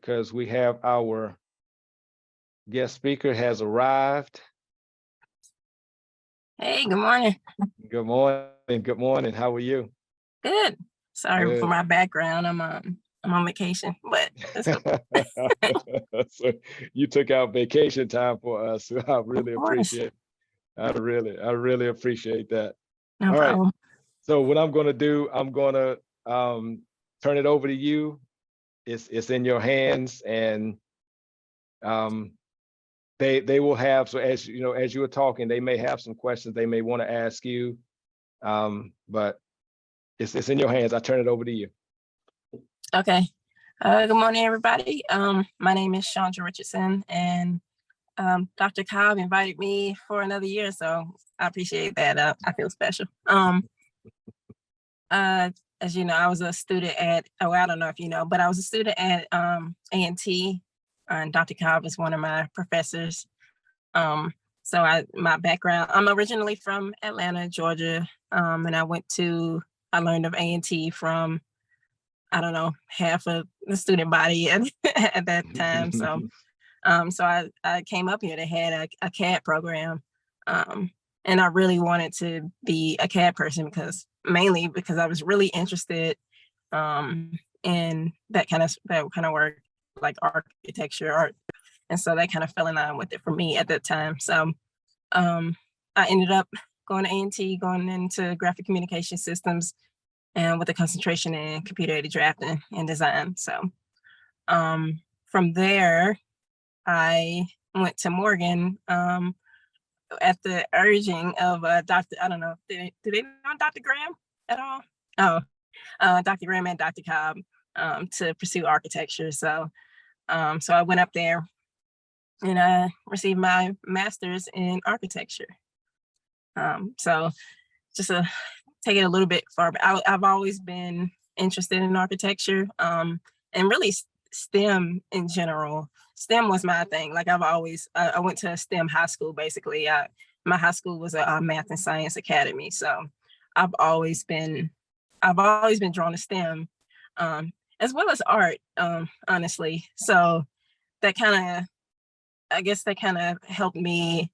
because we have our guest speaker has arrived. Hey, good morning. Good morning. Good morning. How are you? Good. Sorry Good. for my background. I'm on vacation, but it's cool. So you took out vacation time for us. I really Of course. appreciate. I really appreciate that. No All right. problem. So what I'm going to do, I'm going to turn it over to you. It's in your hands, and they will have. So as you know, as you were talking, they may have some questions they may want to ask you, but it's in your hands. I turn it over to you. Okay. Good morning, everybody. My name is Chaundra Richardson, and Dr. Cobb invited me for another year, so I appreciate that. I feel special. As you know, I was a student at, I don't know if you know, but I was a student at A&T, and Dr. Cobb is one of my professors. So my background, I'm originally from Atlanta, Georgia, and I learned of A&T from, I don't know, half of the student body at that time. So I came up here. They had a CAD program, and I really wanted to be a CAD person mainly because I was really interested in that kind of work, like architecture, art, and so that kind of fell in line with it for me at that time. So I ended up going to A&T, going into graphic communication systems, and with a concentration in computer-aided drafting and design. So from there, I went to Morgan at the urging of Dr. I don't know, do they know Dr. Graham at all? Oh, Dr. Graham and Dr. Cobb to pursue architecture. So I went up there and I received my master's in architecture. So just to take it a little bit far, I've always been interested in architecture and really STEM in general. STEM was my thing. Like I went to a STEM high school, basically. My high school was a math and science academy. So I've always been drawn to STEM, as well as art, honestly. So that kind of helped me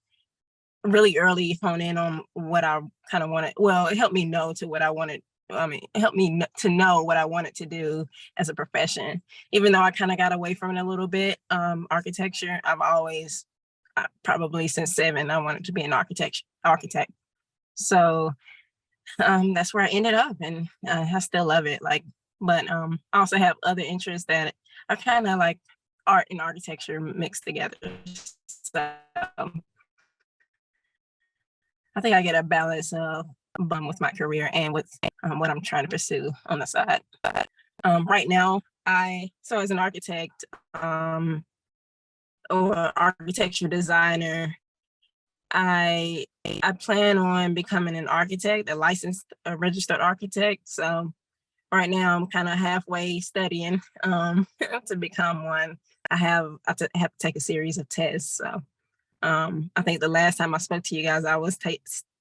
really early hone in on what I kind of wanted. Well, it helped me know to what I wanted. It helped me to know what I wanted to do as a profession, even though I kind of got away from it a little bit. Architecture, probably since 7, I wanted to be an architect. So that's where I ended up, and I still love it. But I also have other interests that are kind of like art and architecture mixed together. So I think I get a balance of with my career and with what I'm trying to pursue on the side. Right now, so as an architect or architecture designer, I plan on becoming an architect, a registered architect. So right now I'm kind of halfway studying to become one. I have to take a series of tests. So I think the last time I spoke to you guys, I was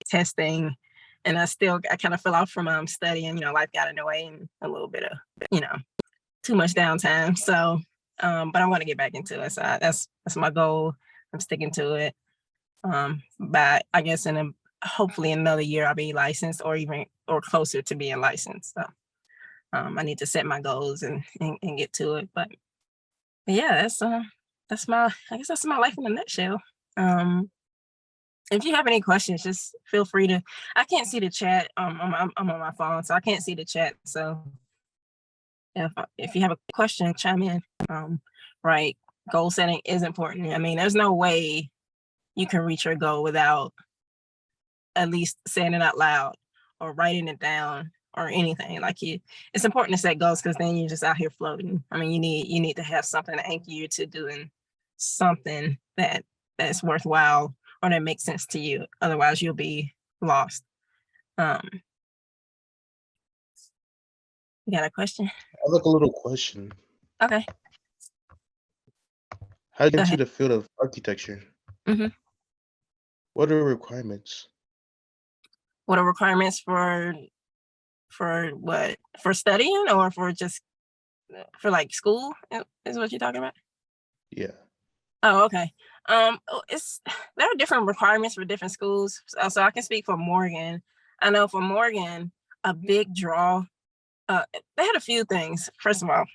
testing, and I kind of fell off from studying. Life got in the way and a little bit of too much downtime. So but I want to get back into it. So that's my goal. I'm sticking to it. But I guess hopefully in another year I'll be licensed or closer to being licensed. So I need to set my goals and get to it. But yeah, that's my life in a nutshell. If you have any questions, just feel free to. I can't see the chat. I'm on my phone, so I can't see the chat. So if you have a question, chime in. Right, goal setting is important. There's no way you can reach your goal without at least saying it out loud or writing it down or anything. It's important to set goals because then you're just out here floating. You need to have something to anchor you to doing something that's worthwhile or that makes sense to you. Otherwise, you'll be lost. You got a question? I like a little question. Okay. How do you get into the field of architecture? Mm-hmm. What are the requirements? What are requirements for what? For studying or for just for like school is what you're talking about? Yeah. Oh, okay. It's there are different requirements for different schools. So I can speak for Morgan. I know for Morgan, a big draw. They had a few things. First of all,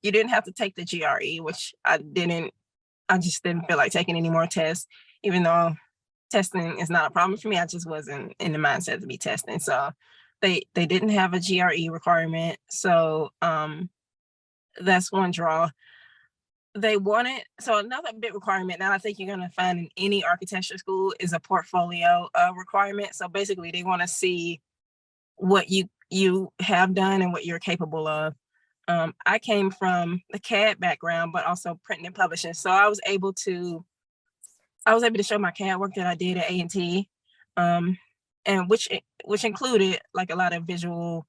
you didn't have to take the GRE, which I didn't. I just didn't feel like taking any more tests, even though testing is not a problem for me. I just wasn't in the mindset to be testing. So they didn't have a GRE requirement. So that's one draw. They wanted, so another big requirement that I think you're going to find in any architecture school is a portfolio requirement. So basically they want to see what you have done and what you're capable of. I came from the CAD background, but also printing and publishing. So I was able to show my CAD work that I did at A&T, and which included like a lot of visual,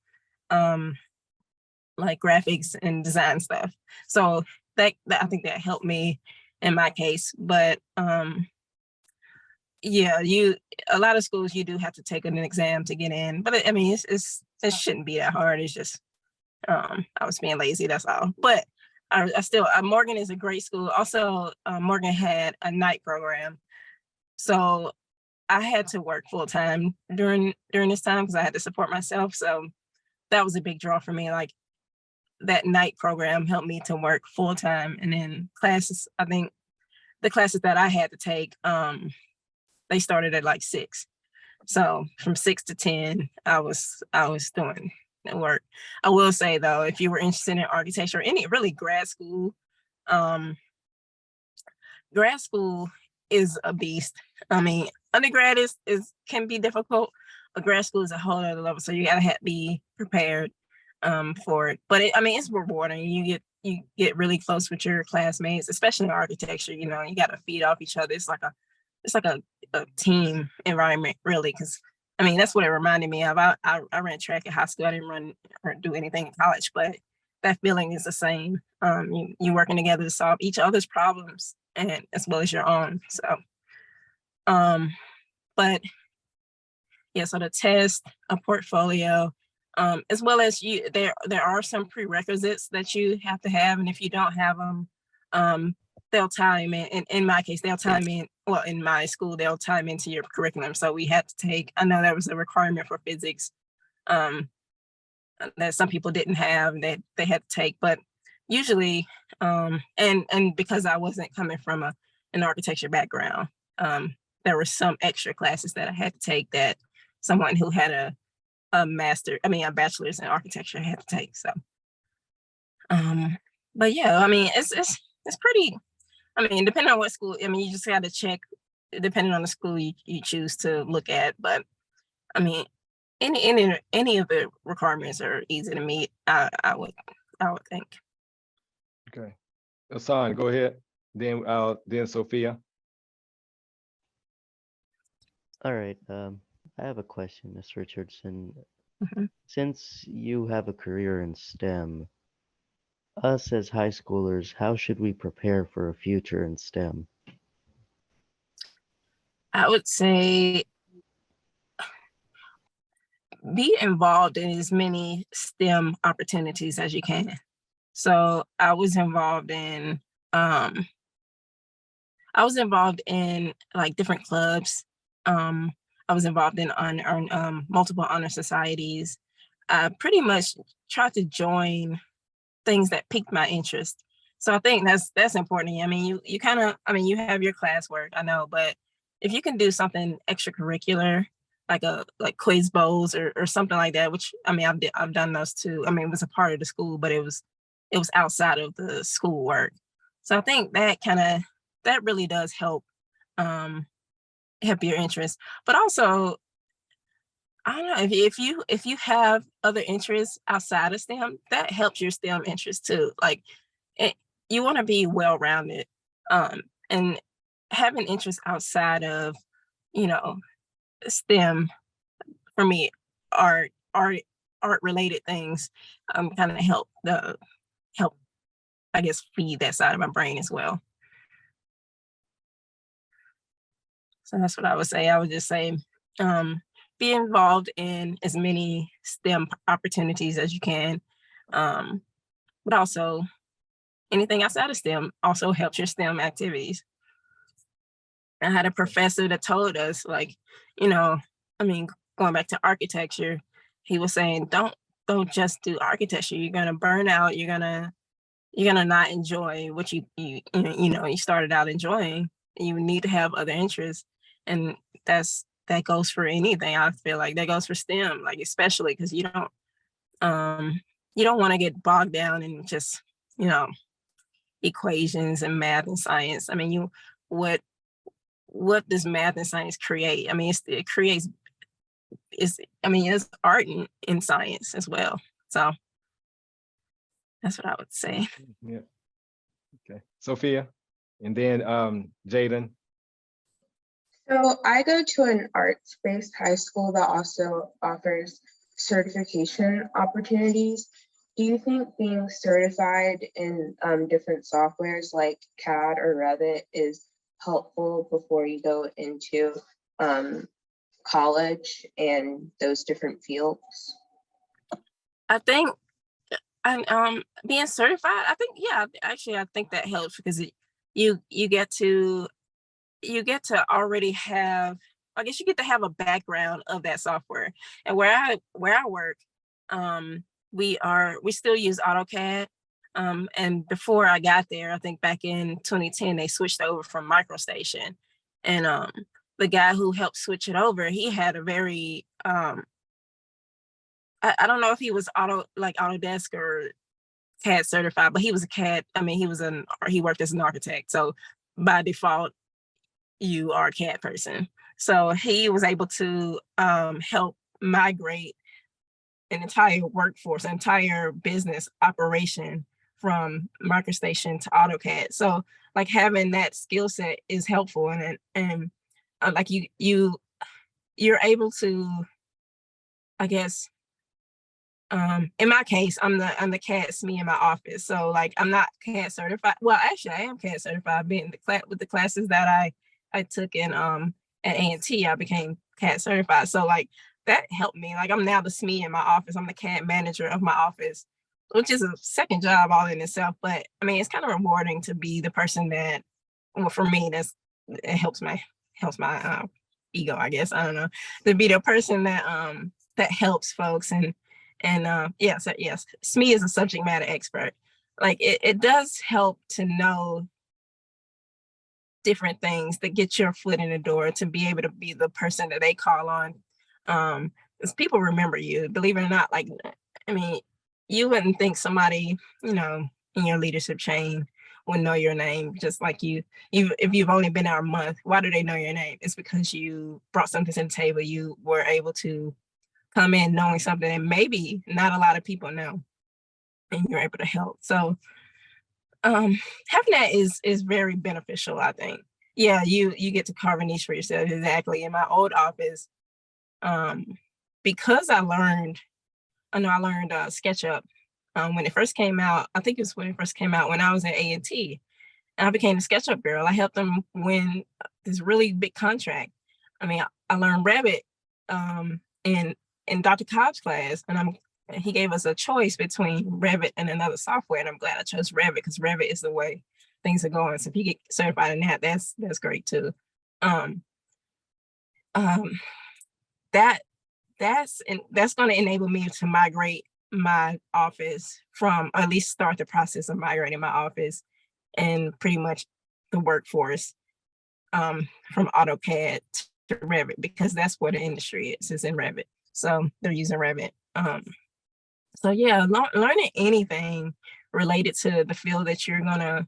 like graphics and design stuff. So that I think that helped me in my case. But yeah, a lot of schools you do have to take an exam to get in. But I mean, it shouldn't be that hard. It's just I was being lazy. That's all. But I still Morgan is a great school. Also, Morgan had a night program, so I had to work full time during this time because I had to support myself. So that was a big draw for me. Like that night program helped me to work full time, and then classes. I think the classes that I had to take, they started at like 6. So from 6 to 10, I was doing work. I will say though, if you were interested in architecture, any really grad school is a beast. I mean, undergrad is can be difficult, but grad school is a whole other level. So you gotta be prepared for it. But it's rewarding. You get really close with your classmates, especially in architecture. You know, you gotta feed off each other. It's like a team environment, really, because that's what it reminded me of. I ran track in high school. I didn't run or do anything in college, but that feeling is the same. You working together to solve each other's problems and as well as your own. So, but yeah, so the test, a portfolio, as well as there are some prerequisites that you have to have, and if you don't have them, they'll time in my case, they'll time in, well, in my school, they'll time into your curriculum. So we had to take, I know there was a requirement for physics that some people didn't have, that they had to take, but usually, and because I wasn't coming from an architecture background, there were some extra classes that I had to take that someone who had a bachelor's in architecture had to take. So, but yeah, it's pretty, depending on what school, you just got to check, depending on the school you choose to look at. But any of the requirements are easy to meet. I would think. Okay, Hassan, go ahead. Then Sophia. All right. I have a question, Ms. Richardson. Mhm. Since you have a career in STEM, us as high schoolers, how should we prepare for a future in STEM? I would say be involved in as many STEM opportunities as you can. So I was involved in like different clubs. I was involved in multiple honor societies. I pretty much tried to join things that piqued my interest. So I think that's important. You kind of, you have your classwork, I know, but if you can do something extracurricular, like quiz bowls or something like that, which I've done those too. It was a part of the school, but it was outside of the school work. So I think that really does help help your interest. But also, I don't know, if you have other interests outside of STEM, that helps your STEM interest too. Like you want to be well-rounded, and having interests outside of, STEM, for me, art related things, kind of help, I guess, feed that side of my brain as well. So that's what I would say. I would just say, be involved in as many STEM opportunities as you can. but also anything outside of STEM also helps your STEM activities. I had a professor that told us, like, you know, I mean, going back to architecture, he was saying, don't just do architecture. You're gonna burn out. You're gonna not enjoy what you started out enjoying. You need to have other interests, and that goes for anything. I feel like that goes for STEM, like especially because you don't want to get bogged down in just equations and math and science. I mean, what does math and science create? I mean, it's art in science as well. So that's what I would say. Yeah. Okay. Sophia, and then Jaden. So I go to an arts-based high school that also offers certification opportunities. Do you think being certified in different softwares like CAD or Revit is helpful before you go into college and those different fields? I think, and being certified, I think, yeah, actually, I think that helps because you get to already have, I guess you get to have a background of that software. And where I work, we still use AutoCAD. And before I got there, I think back in 2010, they switched over from MicroStation. And the guy who helped switch it over, he had a very, I don't know if he was Autodesk or CAD certified, but he was a CAD. I mean, he worked as an architect. So by default, you are a CAD person. So he was able to help migrate an entire workforce, entire business operation from MicroStation to AutoCAD. So like having that skill set is helpful, and like you're able to, I guess, in my case, I'm the CAD SME in my office. So like I'm not CAD certified. Well, actually I am CAD certified. Being with the classes that I took in at A&T, I became CAD certified. So like that helped me. Like I'm now the SME in my office. I'm the CAD manager of my office, which is a second job all in itself. But I mean, it's kind of rewarding to be the person that, well, for me, it helps my ego, I guess. I don't know, to be the person that helps folks and yes, SME is a subject matter expert. Like it does help to know different things that get your foot in the door, to be able to be the person that they call on. Because people remember you, believe it or not. Like, I mean, you wouldn't think somebody, in your leadership chain would know your name. Just like you if you've only been there a month, why do they know your name? It's because you brought something to the table. You were able to come in knowing something that maybe not a lot of people know, and you're able to help. So having that is very beneficial, I think. Yeah, you get to carve a niche for yourself. Exactly. In my old office, because I learned SketchUp when it first came out. I think it was when it first came out when I was at A&T, and I became the SketchUp girl. I helped them win this really big contract. I mean, I learned Revit in Dr. Cobb's class, and he gave us a choice between Revit and another software, and I'm glad I chose Revit because Revit is the way things are going. So if you get certified in that, that's great too. That's going to enable me to migrate my office from, or at least start the process of migrating my office and pretty much the workforce from AutoCAD to Revit, because that's where the industry is in Revit. So they're using Revit. So yeah, learning anything related to the field that you're gonna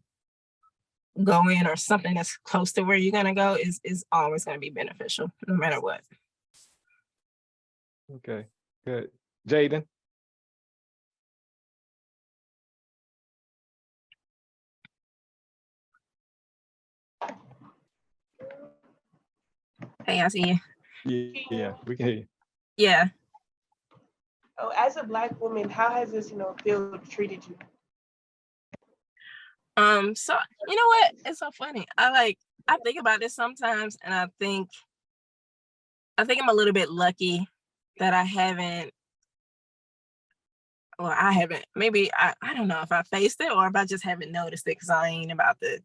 go in, or something that's close to where you're gonna go, is always gonna be beneficial, no matter what. Okay, good. Jaden. Hey, I see you. Yeah, we can hear you. Yeah. Oh, as a Black woman, how has this, field treated you? So you know what? It's so funny. I think about this sometimes, and I think I'm a little bit lucky that I haven't well, I haven't, maybe, I don't know if I faced it or if I just haven't noticed it because I ain't about the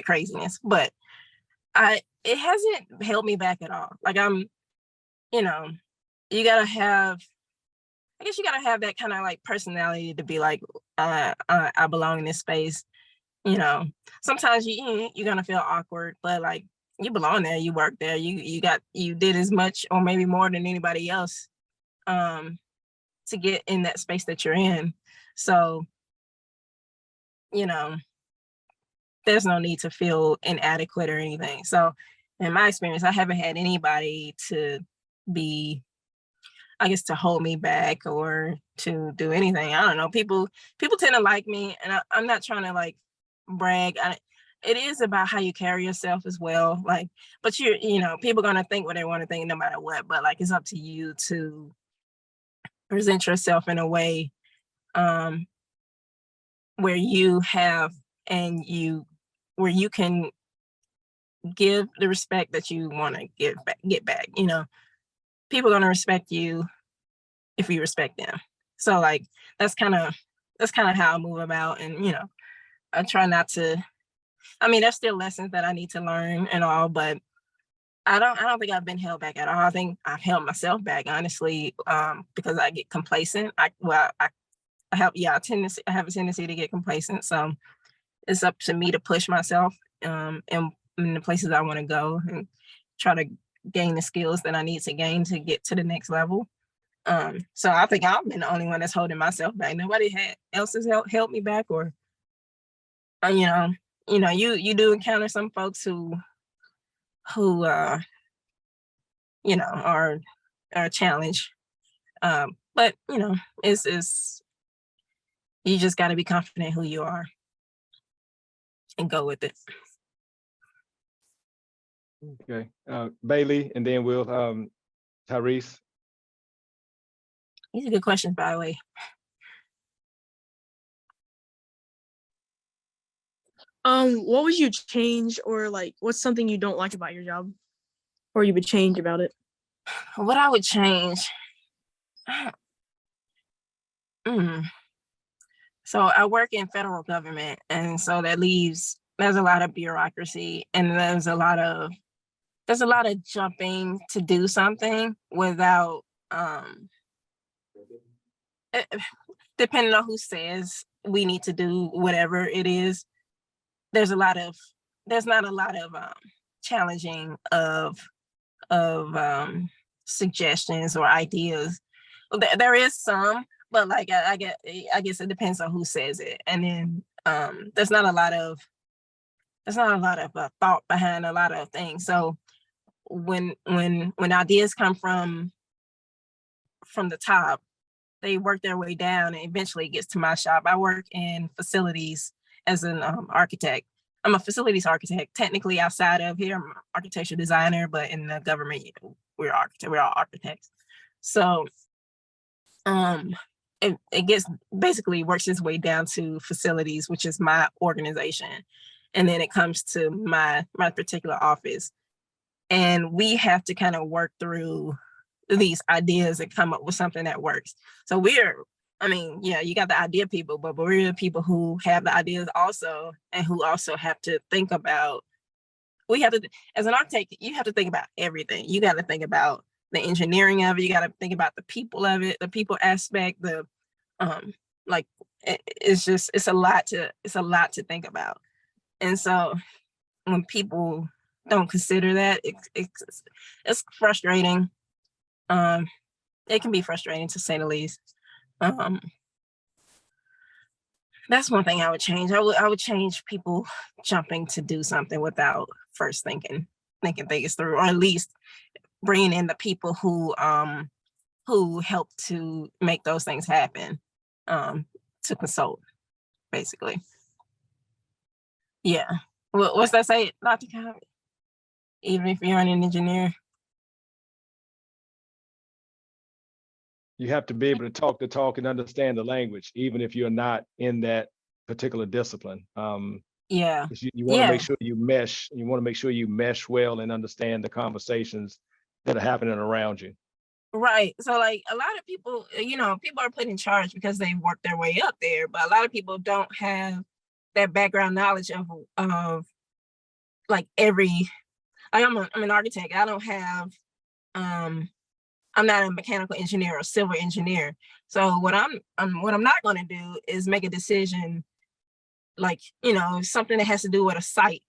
craziness, but it hasn't held me back at all. Like you know, you gotta have, I guess you gotta have that kind of like personality to be like, I belong in this space. You know, sometimes you're gonna feel awkward, but like you belong there, you work there, you did as much or maybe more than anybody else to get in that space that you're in. So, you know, there's no need to feel inadequate or anything. So in my experience, I haven't had anybody to be, I guess, to hold me back or to do anything. I don't know. People tend to like me, and I'm not trying to like brag. It is about how you carry yourself as well. Like, but people gonna think what they want to think no matter what. But like, it's up to you to present yourself in a way where you have and you where you can give the respect that you want to get back. People are gonna respect you if you respect them. So like that's kind of how I move about, and I try not to. I mean, there's still lessons that I need to learn and all, but I don't think I've been held back at all. I think I've held myself back, honestly, because I get complacent. I have a tendency to get complacent. So it's up to me to push myself in the places I want to go and try to gain the skills that I need to gain to get to the next level. So I think I've been the only one that's holding myself back. Nobody else has held me back, or you do encounter some folks who are a challenge. But it's you just got to be confident who you are and go with it. Okay, Bailey, and then we'll Tyrese. These are good questions, by the way. What would you change, or like what's something you don't like about your job, or you would change about it? What I would change. So I work in federal government, and so there's a lot of bureaucracy, and there's a lot of jumping to do something without depending on who says we need to do whatever it is. There's not a lot of challenging of suggestions or ideas. There is some, but like I guess it depends on who says it. And then there's not a lot of thought behind a lot of things. So when ideas come from the top, they work their way down and eventually it gets to my shop. I work in facilities as an architect. I'm a facilities architect. Technically outside of here, I'm an architecture designer, but in the government, we're all architects. So it gets basically works its way down to facilities, which is my organization. And then it comes to my particular office. And we have to kind of work through these ideas and come up with something that works. So you got the idea people, but we're the people who have the ideas also, and who also have to think about, as an architect, you have to think about everything. You got to think about the engineering of it. You got to think about the people of it, the people aspect, it's a lot to think about. And so when people don't consider that, it's frustrating. It can be frustrating, to say the least. That's one thing I would change. I would change people jumping to do something without first thinking things through, or at least bringing in the people who help to make those things happen, to consult, basically. Yeah. What's that say, Dr. Cobb? Even if you're an engineer. You have to be able to talk the talk and understand the language, even if you're not in that particular discipline. Yeah. You want to make sure you mesh. You want to make sure you mesh well and understand the conversations that are happening around you. Right. So like a lot of people, people are put in charge because they work their way up there, but a lot of people don't have that background knowledge of like I'm an architect. I don't have I'm not a mechanical engineer or civil engineer. So what I'm not going to do is make a decision like, something that has to do with a site.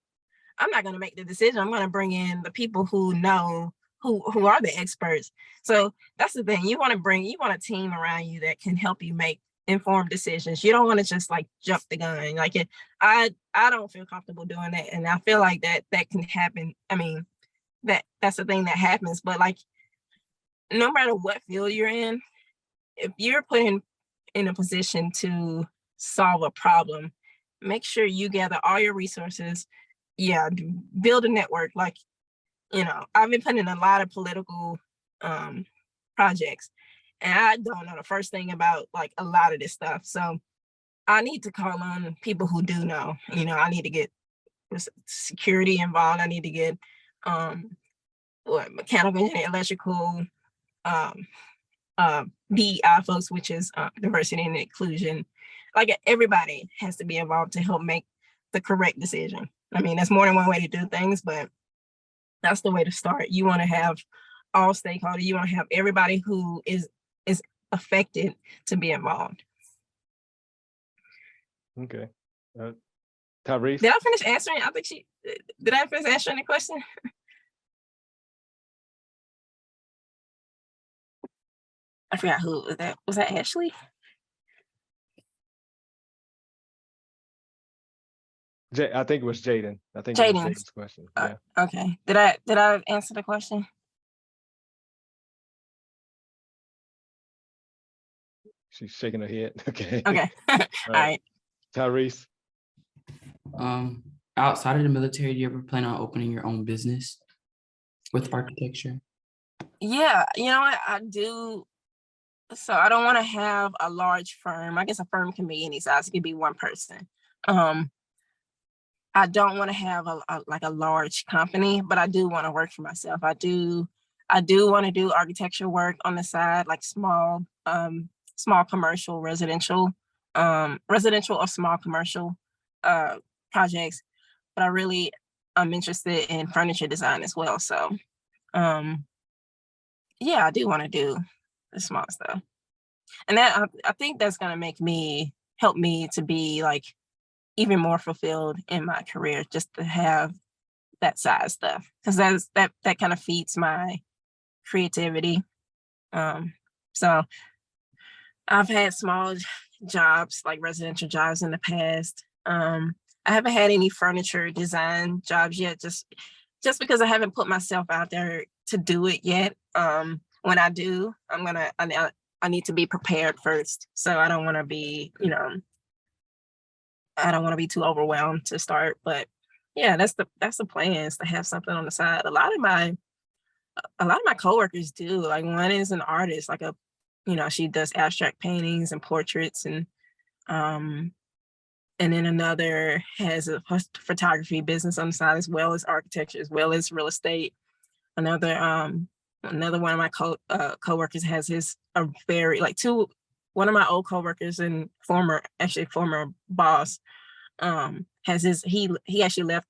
I'm not going to make the decision. I'm going to bring in the people who know who are the experts. So that's the thing. You want a team around you that can help you make informed decisions. You don't want to just like jump the gun. I don't feel comfortable doing that. And I feel like that can happen. I mean, that's the thing that happens. But like, no matter what field you're in, if you're put in a position to solve a problem, make sure you gather all your resources. Yeah, build a network. Like, I've been putting in a lot of political projects, and I don't know the first thing about like a lot of this stuff. So I need to call on people who do know. I need to get security involved. I need to get mechanical engineering, electrical, DEI folks, which is diversity and inclusion. Like everybody has to be involved to help make the correct decision. I mean, there's more than one way to do things, but that's the way to start. You want to have all stakeholders. You want to have everybody who is affected to be involved. Okay. Tyrese? Did I finish answering? I think did I finish answering the question? I forgot who was that. Was that Ashley? I think it was Jaden. I think it was Jaden's. Jaden's question. Yeah. Okay. Did I answer the question? She's shaking her head. Okay. Okay. All right. Tyrese? Outside of the military, do you ever plan on opening your own business with architecture? Yeah, you know what? I do. So I don't want to have a large firm. I guess a firm can be any size. It could be one person. I don't want to have a large company, but I do want to work for myself. I do want to do architecture work on the side, like small commercial, residential or small commercial projects. But I'm interested in furniture design as well. So yeah, I do want to do the small stuff. And that I think that's gonna help me to be like even more fulfilled in my career, just to have that size stuff. Because that kind of feeds my creativity. So I've had small jobs, like residential jobs in the past. I haven't had any furniture design jobs yet, just because I haven't put myself out there to do it yet. When I do, I need to be prepared first. So I don't want to be, I don't want to be too overwhelmed to start. But yeah, that's the plan, is to have something on the side. A lot of my coworkers do. Like, one is an artist, like she does abstract paintings and portraits, and then another has a photography business on the side, as well as architecture, as well as real estate. Another one of my coworkers has one of my old coworkers and former boss has he actually left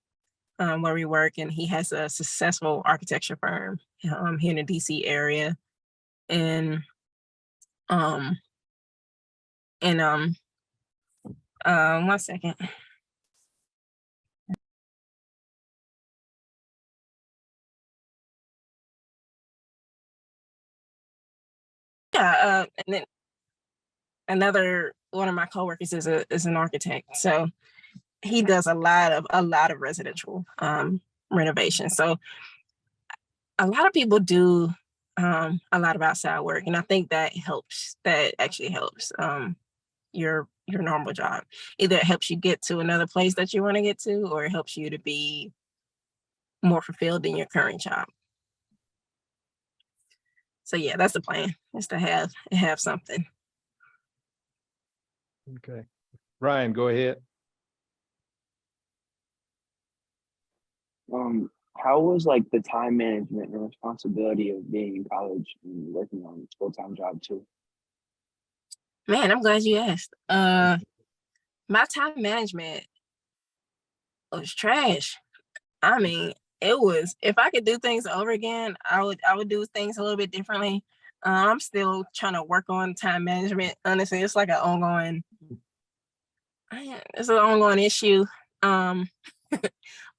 where we work, and he has a successful architecture firm here in the DC area. And one second. Yeah, and then another one of my coworkers is an architect. So he does a lot of residential renovation. So a lot of people do a lot of outside work, and I think that helps. That actually helps your normal job. Either it helps you get to another place that you want to get to, or it helps you to be more fulfilled in your current job. So yeah, that's the plan, is to have something. Okay. Ryan, go ahead. how was like the time management and responsibility of being in college and working on a full-time job too? Man, I'm glad you asked. My time management was trash. I mean, it was, if I could do things over again, I would do things a little bit differently. I'm still trying to work on time management. Honestly, it's like it's an ongoing issue. But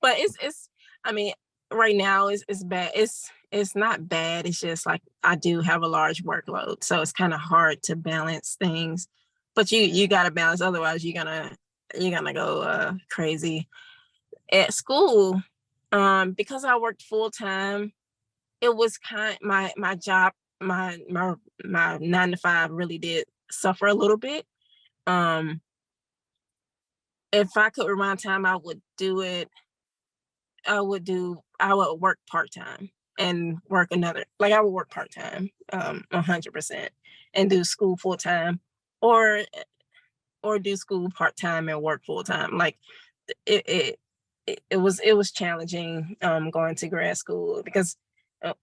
it's I mean, right now it's bad. It's not bad. It's just like I do have a large workload. So it's kind of hard to balance things. But you gotta balance, otherwise you're gonna go crazy. At school, because I worked full time, it was my job, my 9 to 5 really did suffer a little bit. If I could rewind time, I would do it. I would work part-time and work another, like I would work part-time, 100%, and do school full-time, or do school part-time and work full-time. Like it was challenging going to grad school because I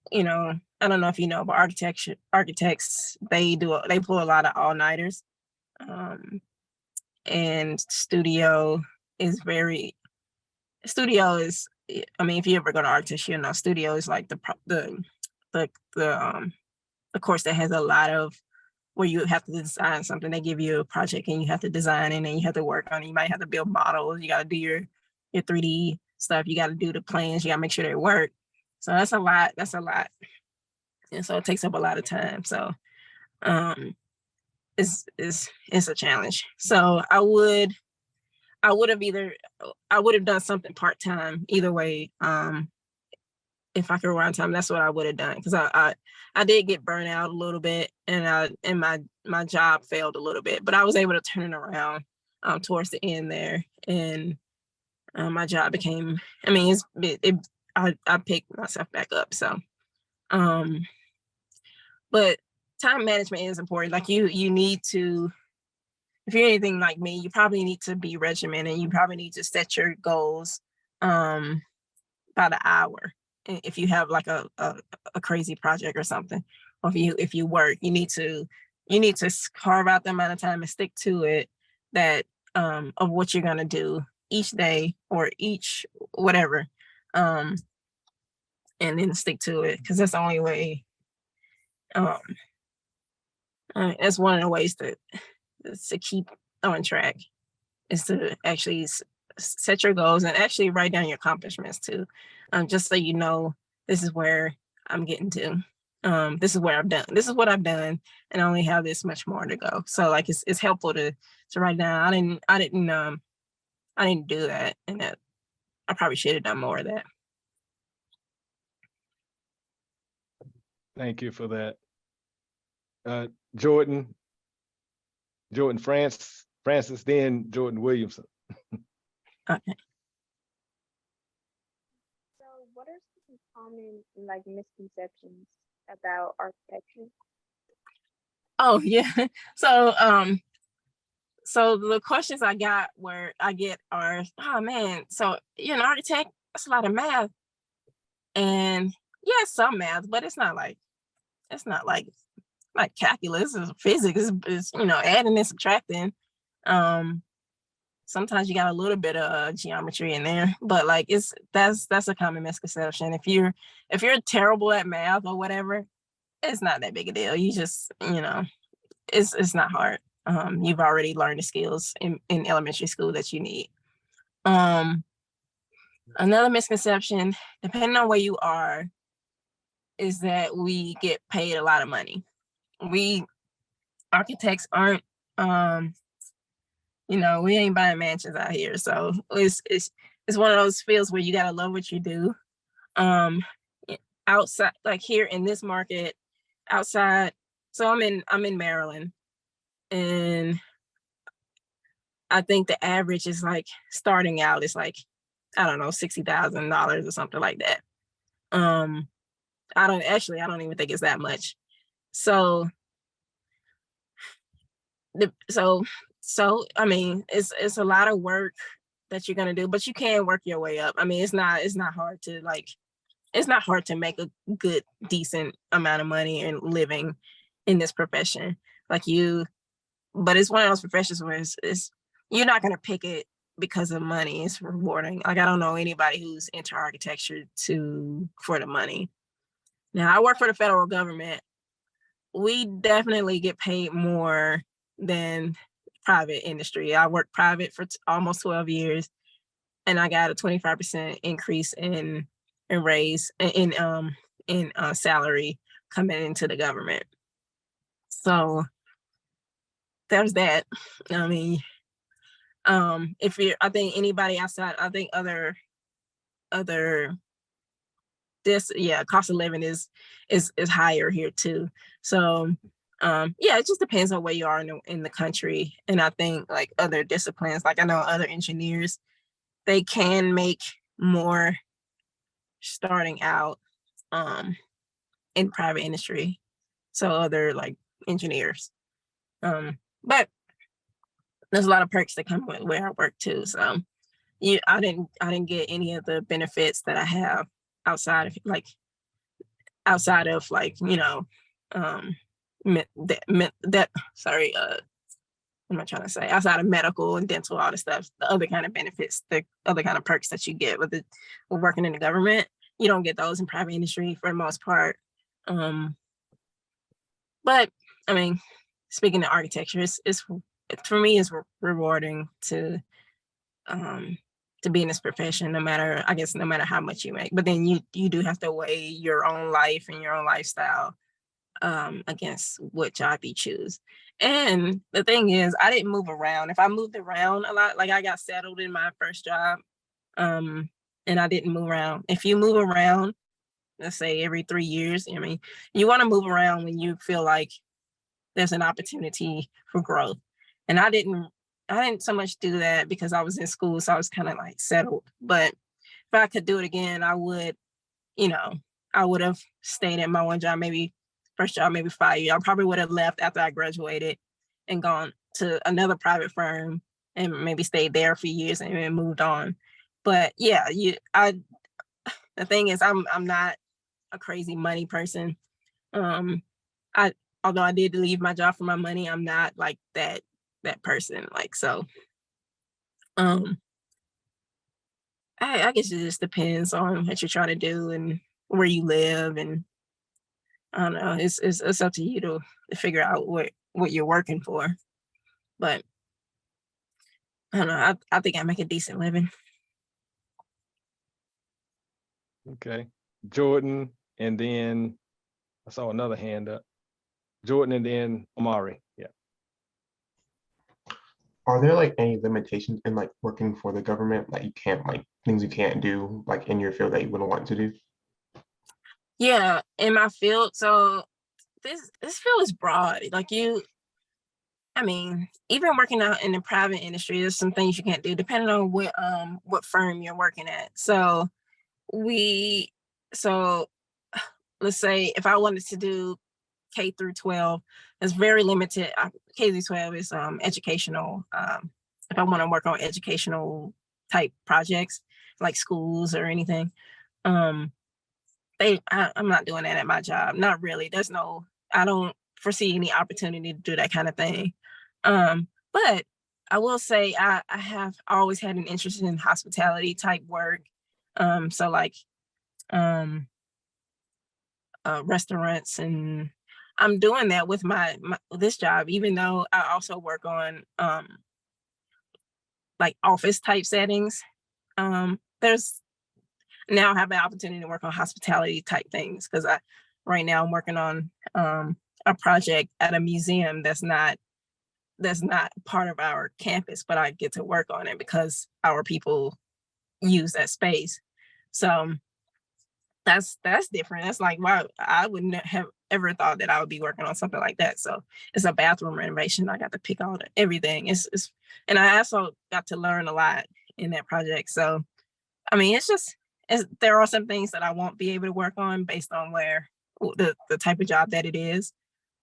don't know if you know, but architects, they pull a lot of all-nighters, and studio is, I mean, if you ever go to architecture, studio is like the course that has a lot of, where you have to design something. They give you a project and you have to design it, and then you have to work on it. You might have to build models. You got to do your 3D stuff. You got to do the plans. You got to make sure they work. So that's a lot. And so it takes up a lot of time. So it's a challenge. So I would have done something part-time either way. If I could rewind time, that's what I would have done, because I did get burned out a little bit, and my job failed a little bit, but I was able to turn it around towards the end there, and my job became, I mean, I picked myself back up. So, but time management is important. Like you need to, if you're anything like me, you probably need to be regimented. You probably need to set your goals by the hour. If you have like a crazy project or something, or if you work, you need to carve out the amount of time and stick to it, that of what you're gonna do each day or each whatever, and then stick to it, because that's the only way. That's one of the ways to keep on track, is to actually set your goals and actually write down your accomplishments too, just so you know, this is where I'm getting to. This is where I've done. This is what I've done, and I only have this much more to go. So like it's helpful to write down. I didn't do that, and that I probably should have done more of that. Thank you for that. Jordan Francis, then Jordan Williamson. Okay. So what are some common like misconceptions about architecture? Oh yeah. So the questions I get are, oh man, so you're an architect, that's a lot of math. And yeah, some math, but it's not like calculus or physics. It's adding and subtracting. Sometimes you got a little bit of geometry in there, but like that's a common misconception. If you're terrible at math or whatever, it's not that big a deal. You just, it's not hard. You've already learned the skills in elementary school that you need. Another misconception, depending on where you are, is that we get paid a lot of money. We architects aren't, we ain't buying mansions out here. So it's one of those fields where you gotta love what you do. Outside, like here in this market, outside. So I'm in Maryland, and I think the average is like, starting out is like, I don't know, $60,000 or something like that. I don't even think it's that much. So I mean, it's a lot of work that you're gonna do, but you can work your way up. I mean, it's not hard to like it's not hard to make a good, decent amount of money and living in this profession. Like but it's one of those professions where it's you're not gonna pick it because of money. It's rewarding. Like I don't know anybody who's into architecture for the money. Now I work for the federal government. We definitely get paid more than private industry. I worked private for almost 12 years, and I got a 25% increase in raise in salary coming into the government. So there's that. I mean, if you're, I think anybody outside, I think other cost of living is higher here too. So yeah, it just depends on where you are in the country. And I think like other disciplines, like I know other engineers, they can make more starting out in private industry. So other like engineers. But there's a lot of perks that come with where I work too. So I didn't get any of the benefits that I have outside of like, you know, sorry, what am I trying to say? Outside of medical and dental, all the stuff, the other kind of benefits, the other kind of perks that you get with working in the government, you don't get those in private industry for the most part. But I mean, speaking of architecture, it's for me, it's rewarding to be in this profession, no matter how much you make. But then you do have to weigh your own life and your own lifestyle against what job you choose. And the thing is, I didn't move around. If I moved around a lot, like I got settled in my first job, and I didn't move around. If you move around, let's say every 3 years, I mean, you want to move around when you feel like there's an opportunity for growth. And I didn't so much do that because I was in school, so I was kind of like settled. But if I could do it again, I would, I would have stayed at my one job, maybe first job, maybe 5 years. I probably would have left after I graduated and gone to another private firm and maybe stayed there for years and then moved on. But yeah, the thing is, I'm not a crazy money person. Although I did leave my job for my money, I'm not like that person. Like, so, I guess it just depends on what you're trying to do and where you live. And I don't know, it's up to you to figure out what you're working for. But I don't know, I think I make a decent living. Okay, Jordan, and then I saw another hand up. Jordan and then Amari. Yeah. Are there like any limitations in like working for the government that you can't, like things you can't do like in your field that you wouldn't want to do? Yeah, in my field. So this field is broad. Like I mean, even working out in the private industry, there's some things you can't do depending on what firm you're working at. So let's say if I wanted to do K through 12, it's very limited. K through 12 is educational. If I want to work on educational type projects like schools or anything, I'm not doing that at my job. Not really. I don't foresee any opportunity to do that kind of thing. But I will say I have always had an interest in hospitality type work. So like restaurants, and I'm doing that with this job, even though I also work on like office type settings. There's now I have an opportunity to work on hospitality type things because right now I'm working on a project at a museum that's not part of our campus, but I get to work on it because our people use that space. So that's different. That's like, wow, I wouldn't have ever thought that I would be working on something like that. So it's a bathroom renovation. I got to pick out everything. And I also got to learn a lot in that project. So, I mean, there are some things that I won't be able to work on based on where the type of job that it is,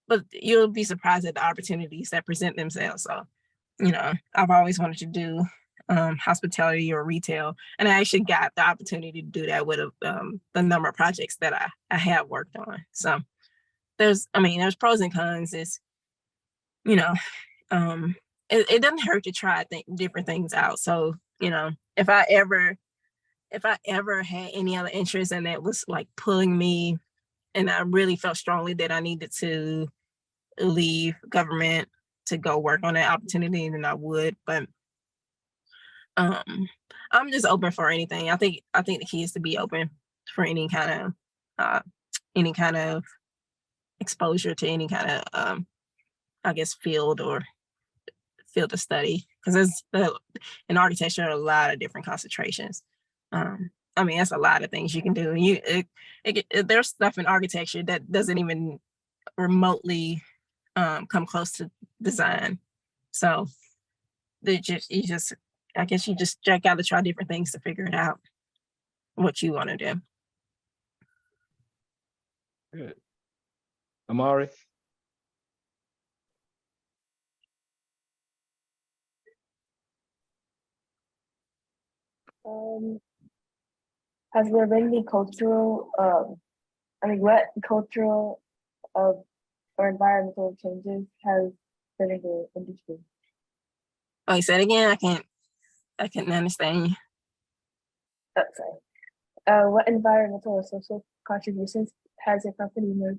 but you'll be surprised at the opportunities that present themselves. So, I've always wanted to do hospitality or retail. And I actually got the opportunity to do that with the number of projects that I have worked on. So there's pros and cons. It's, you know, it doesn't hurt to try different things out. So, you know, if I ever had any other interest and that was like pulling me, and I really felt strongly that I needed to leave government to go work on that opportunity, then I would. But I'm just open for anything. I think the key is to be open for any kind of exposure to any kind of I guess field of study, because in architecture a lot of different concentrations. That's a lot of things you can do. There's stuff in architecture that doesn't even remotely come close to design. So I guess you just got to try different things to figure it out what you want to do. Good. Amari? Has there been any cultural, what cultural or environmental changes has been in the industry? Oh, you said again? I couldn't understand you. Oh, sorry. What environmental or social contributions has your company made?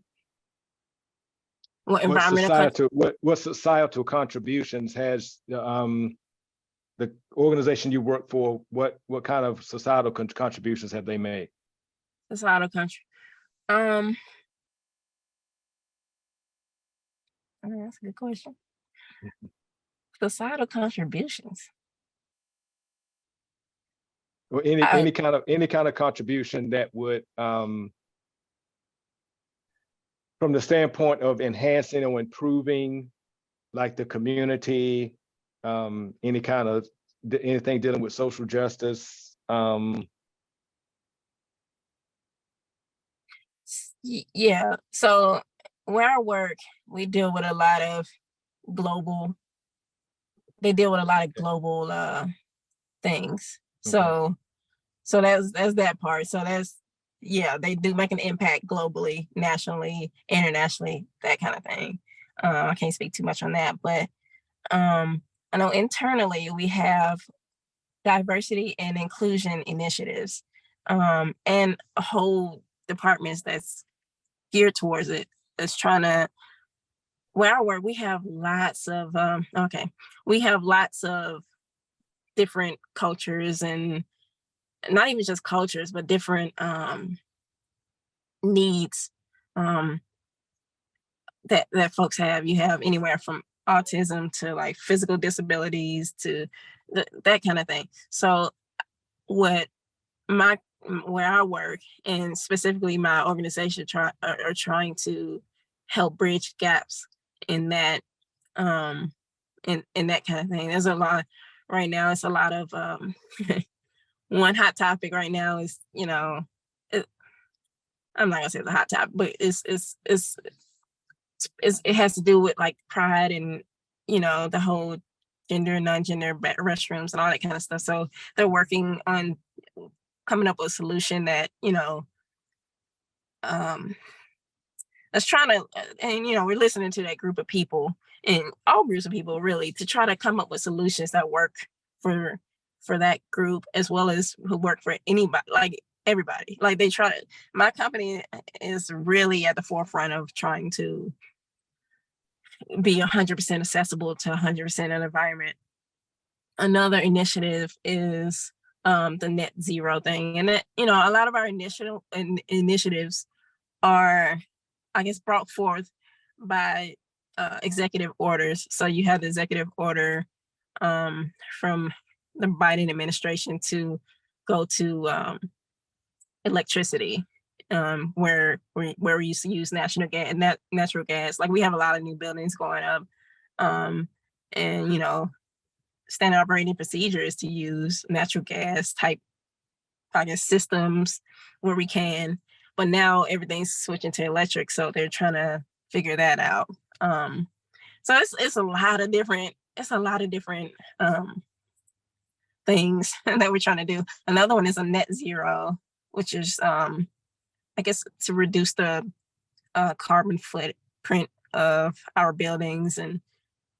What environmental? What societal contributions has the organization you work for? What kind of societal contributions have they made? Societal country. That's a good question. Societal contributions. Or any kind of contribution that would, from the standpoint of enhancing or improving, like the community, anything dealing with social justice. Yeah. So where I work, they deal with a lot of global things. Okay. So that's that part. So they do make an impact globally, nationally, internationally, that kind of thing. I can't speak too much on that, but I know internally we have diversity and inclusion initiatives, and a whole departments that's geared towards it. That's trying to. Where I work, we have lots of different cultures, and not even just cultures, but different needs that folks have. You have anywhere from autism to like physical disabilities to that kind of thing. So where I work, and specifically my organization are trying to help bridge gaps in that in that kind of thing. There's a lot right now. It's a lot of one hot topic right now is, I'm not gonna say it's a hot topic, but it has to do with like pride and the whole gender and non-gender restrooms and all that kind of stuff. So they're working on coming up with a solution that that's trying to, and we're listening to that group of people, and all groups of people really, to try to come up with solutions that work for that group, as well as who work for anybody, like everybody. Like my company is really at the forefront of trying to be 100% accessible to 100% an environment. Another initiative is the net zero thing, and that a lot of our initiatives are, I guess, brought forth by executive orders. So you have the executive order from the Biden administration to go to electricity, where we used to use natural gas. Like, we have a lot of new buildings going up, and standard operating procedures to use natural gas type, I guess, systems where we can. But now everything's switching to electric, so they're trying to figure that out. So it's a lot of different things that we're trying to do. Another one is a net zero, which is I guess to reduce the carbon footprint of our buildings and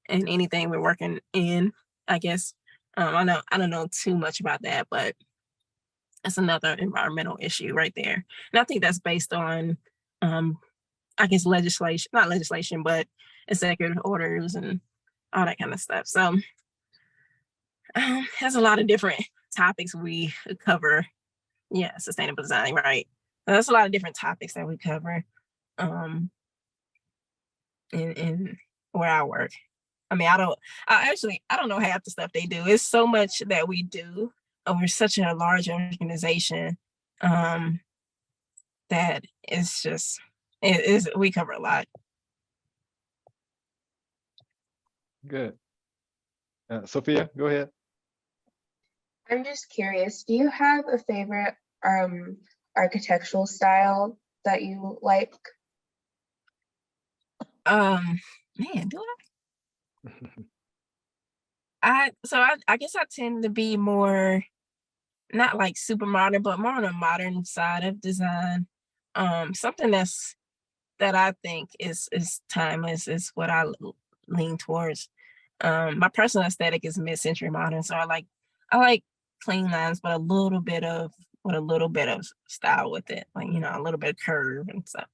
anything we're working in, I guess. I don't know too much about that, but that's another environmental issue right there. And I think that's based on I guess legislation, not legislation, but executive orders and all that kind of stuff. So there's a lot of different topics we cover. Yeah, sustainable design, right? So there's a lot of different topics that we cover in where I work. I mean, I don't know half the stuff they do. It's so much that we do over such a large organization that it's just, we cover a lot. Good. Sophia, go ahead. I'm just curious, do you have a favorite architectural style that you like? Man, do I guess I tend to be more, not like super modern, but more on the modern side of design. Something that I think is timeless is what I lean towards. My personal aesthetic is mid-century modern, so I like clean lines, but a little bit of style with it, like, you know, a little bit of curve and stuff.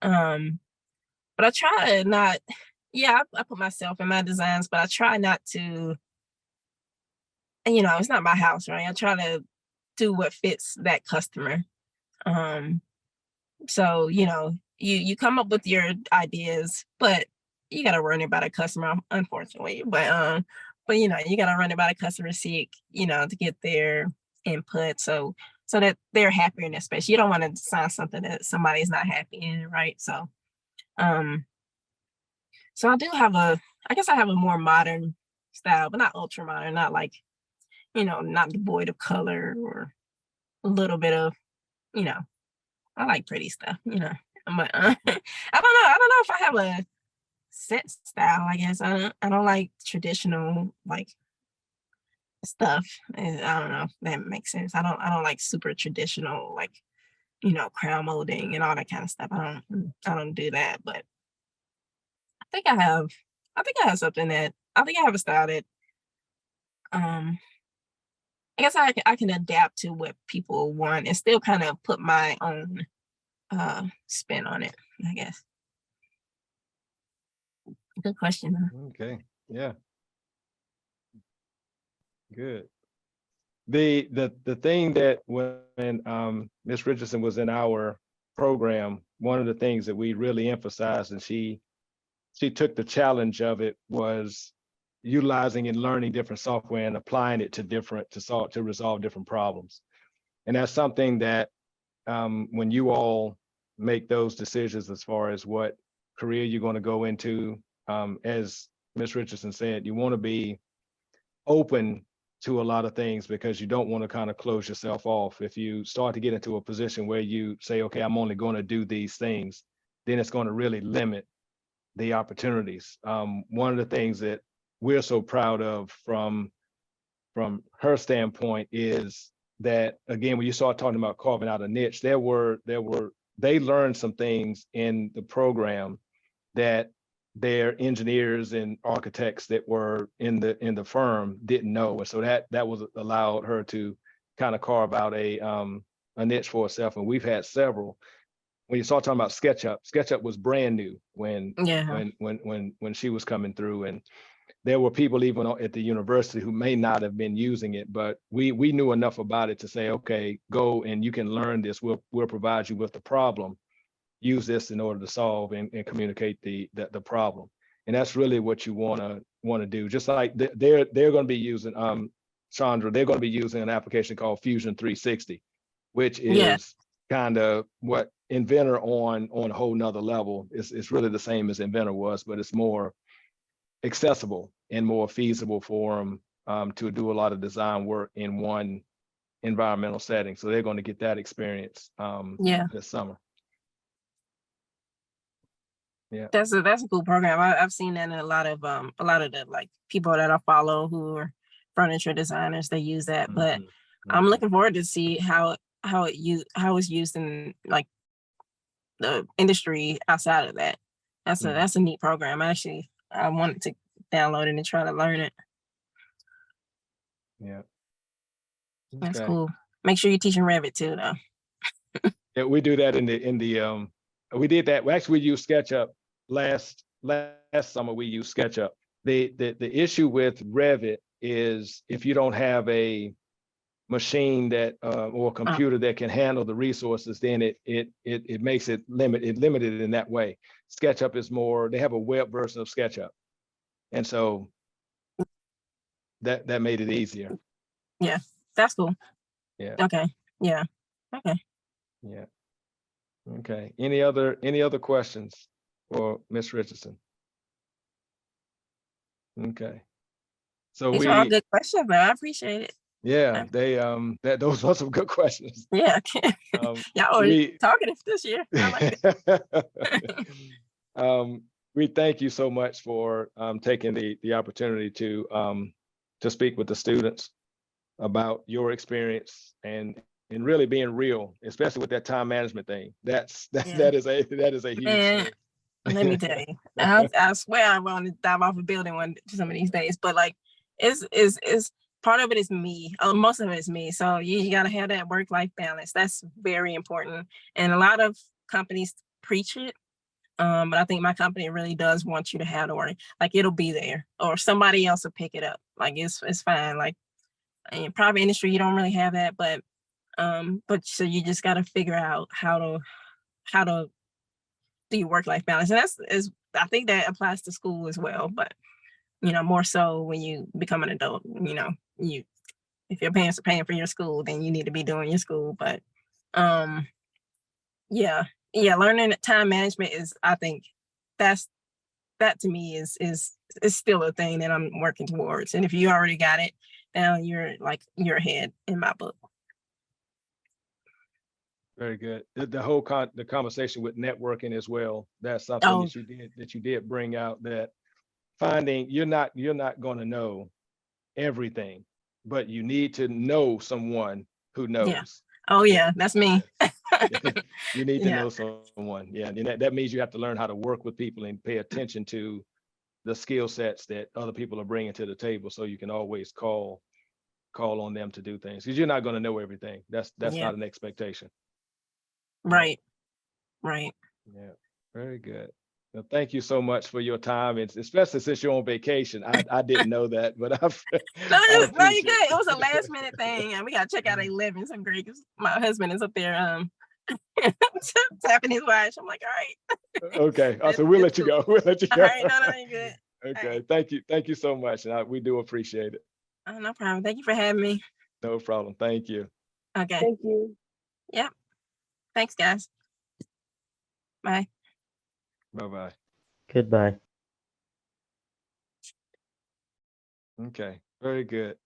But I try to not, yeah, I put myself in my designs, but I try not to, you know, it's not my house, right? I try to do what fits that customer. So, you know, you come up with your ideas, but you gotta run it by the customer, unfortunately. But you know, you gotta run it by the customer, you know, to get their input, so that they're happy in their space. You don't want to design something that somebody's not happy in, right? So I do have I guess I have a more modern style, but not ultra modern, not like, you know, not devoid of color or a little bit of, you know, I like pretty stuff, you know. But I don't know if I have a set style. I guess I don't like traditional like stuff. And I don't know if that makes sense. I don't like super traditional, like, you know, crown molding and all that kind of stuff. I don't do that. But I think I have something that I think I have a style that I guess I can adapt to what people want and still kind of put my own spin on it, I guess. Good question. Okay. Yeah. Good. The thing that when Ms. Richardson was in our program, one of the things that we really emphasized, and she took the challenge of it, was utilizing and learning different software and applying it to resolve different problems. And that's something that when you all make those decisions as far as what career you're going to go into, as Ms. Richardson said, you want to be open to a lot of things because you don't want to kind of close yourself off. If you start to get into a position where you say, okay, I'm only going to do these things, then it's going to really limit the opportunities. One of the things that we're so proud of from her standpoint is that, again, when you start talking about carving out a niche, they learned some things in the program that their engineers and architects that were in the firm didn't know. And so that was allowed her to kind of carve out a niche for herself. And we've had several. When you start talking about SketchUp was brand new when she was coming through, and there were people even at the university who may not have been using it, but we knew enough about it to say, okay, go and you can learn this. We'll provide you with the problem. Use this in order to solve and communicate the problem. And that's really what you want to do. Just like they're going to be using Chaundra, they're going to be using an application called Fusion 360, which is kind of what Inventor on a whole nother level. It's really the same as Inventor was, but it's more accessible and more feasible for them to do a lot of design work in one environmental setting. So they're going to get that experience this summer. Yeah, that's a cool program. I've seen that in a lot of the like people that I follow who are furniture designers, they use that, but Mhm, I'm mhm. looking forward to see how it's used in like the industry outside of that. Mhm. That's a neat program. I wanted to download it and try to learn it. Yeah. That's Okay. cool. Make sure you're teaching Revit too, though. Yeah, we do that in the we did that. Well, actually, we used SketchUp last summer. We used SketchUp. The issue with Revit is if you don't have a machine that or a computer that can handle the resources, then it makes it limited in that way. SketchUp is more, they have a web version of SketchUp. And so that made it easier. Yeah, that's cool. Yeah. Okay. Yeah. Okay. Yeah. Okay. Any other questions for Ms. Richardson? Okay. So These are all good questions, though. I appreciate it. yeah, they those were some good questions. Yeah. Y'all are We talkative this year. I like it. we thank you so much for taking the opportunity to speak with the students about your experience and really being real, especially with that time management thing. Yeah. That is a huge Man, thing. let me tell you, I swear I want to dive off a building some of these days, but like it's part of it is me. Most of it is me. So you got to have that work-life balance. That's very important. And a lot of companies preach it. But I think my company really does want you to have the work. Like it'll be there or somebody else will pick it up. Like it's fine. Like in private industry, you don't really have that, but so you just got to figure out how to do your work-life balance. And I think that applies to school as well, but more so when you become an adult, if your parents are paying for your school, then you need to be doing your school. But yeah, learning time management is, I think that to me is still a thing that I'm working towards. And if you already got it down, you're ahead in my book. Very good. The whole the conversation with networking as well. That's something Oh, that you did bring out, that finding you're not going to know everything, but you need to know someone who yeah. knows. Oh Yeah. yeah, that's me. You need to Yeah. know someone. Yeah. And that means you have to learn how to work with people and pay attention to the skill sets that other people are bringing to the table, so you can always call on them to do things, because you're not going to know everything. That's Yeah. not an expectation. Right. Yeah, very good. Well, thank you so much for your time, and especially since you're on vacation. I didn't know that, but No, I you're appreciate good. It was a last minute thing, and we got to check out 11. So great. 'Cause my husband is up there tapping his watch. I'm like, all right. Okay, so we'll let you cool. go. We'll let you All go. right, no, you're good. Okay, right. thank you so much, and we do appreciate it. Oh, no problem. Thank you for having me. No problem. Thank you. Okay. Thank you. Yep. Thanks, guys. Bye. Bye-bye. Goodbye. Okay, very good.